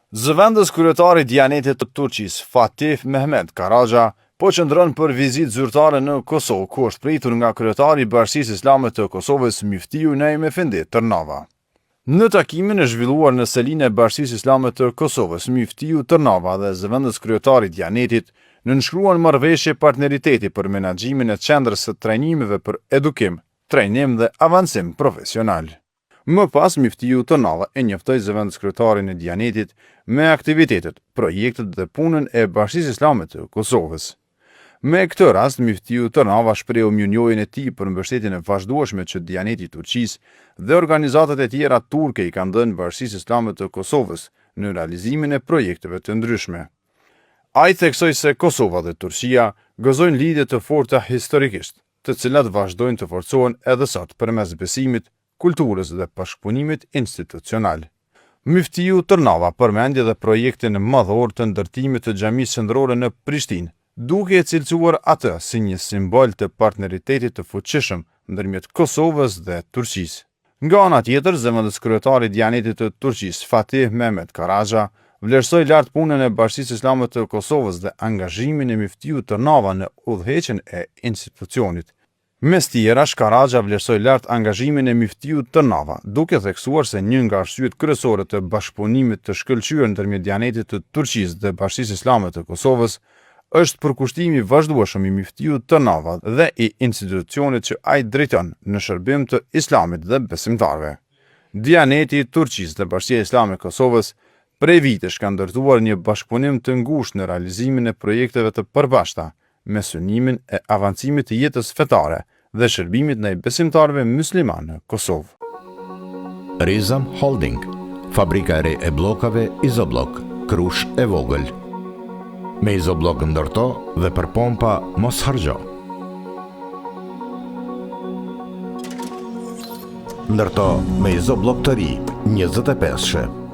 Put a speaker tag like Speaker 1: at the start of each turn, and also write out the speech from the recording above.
Speaker 1: Zëvendës kryetari i Dianetit të Turqisë, Fatih Mehmet Karaxha, po qëndron për vizitë zyrtare në Kosovë, ku është pritur nga kryetari i Bashkisë Islame të Kosovës, Muftiu Naim Efendi Tërnava. Në takimin e zhvilluar në selinë e Bashkisë Islame të Kosovës, Muftiu Tërnava dhe zëvendës kryetari i Dianetit nënshkruan marrëveshje partneriteti për menaxhimin e qendrës së trajnimeve për edukim, trajnim dhe avancim profesional. Më pas, Muftiu Tërnava e njoftoi zëvendës kryetarin e Dianetit me aktivitetet, projektet dhe punën e Bashkisë Islame të Kosovës. Me këtë rast, Muftiu Tërnava shprehu mirënjohjen e tij për mbështetjen e vazhdueshme që Dianeti i Turqisë dhe organizatat e tjera turke i kanë dhënë Bashkisë Islame të Kosovës në realizimin e projekteve të ndryshme. Ai theksoi se Kosova dhe Turqia gëzojnë lidhje të forta historikisht, të cilat vazhdojnë të forcohen edhe sot përmes besimit, kulturës dhe bashkëpunimit institucional. Muftiu Tërnava përmendi edhe projektin madhor të ndërtimit të xhamisë qendrore në Prishtinë, duke e cilësuar atë si një simbol të partneritetit të fuqishëm ndërmjet Kosovës dhe Turqisë. Nga ana tjetër, zëvendës kryetari i Dianetit të Turqisë, Fatih Mehmet Karaxha, vlerësoi lart punën e Bashkisë Islame të Kosovës dhe angazhimin e Muftiut Tërnava në udhëheqjen e institucionit. Mes tjera, Karaxha vlerësoi lart angazhimin e Muftiut Tërnava, duke theksuar se një nga arsyet kryesore të bashkëpunimit të shkëlqyer ndërmjet Dianetit të Turqisë dhe Bashkisë Islame të Kosovës është përkushtimi vazhdueshëm i Muftiut Tërnava dhe i institucionit që ai drejton në shërbim të Islamit dhe besimtarëve. Dianeti i Turqisë dhe Bashkia Islame e Kosovës prej vitesh ka ndërtuar një bashkëpunim të ngushtë në realizimin e projekteve të përbashkëta, me synimin e avancimit të jetës fetare dhe shërbimit ndaj besimtarëve musliman në Kosovë.
Speaker 2: Rizam Holding, fabrika e re e bllokave Izoblok, Krush e vogël. Me Izoblok ndërto dhe për pompa mos harxho. Ndërto me Izoblok të ri, 25-she.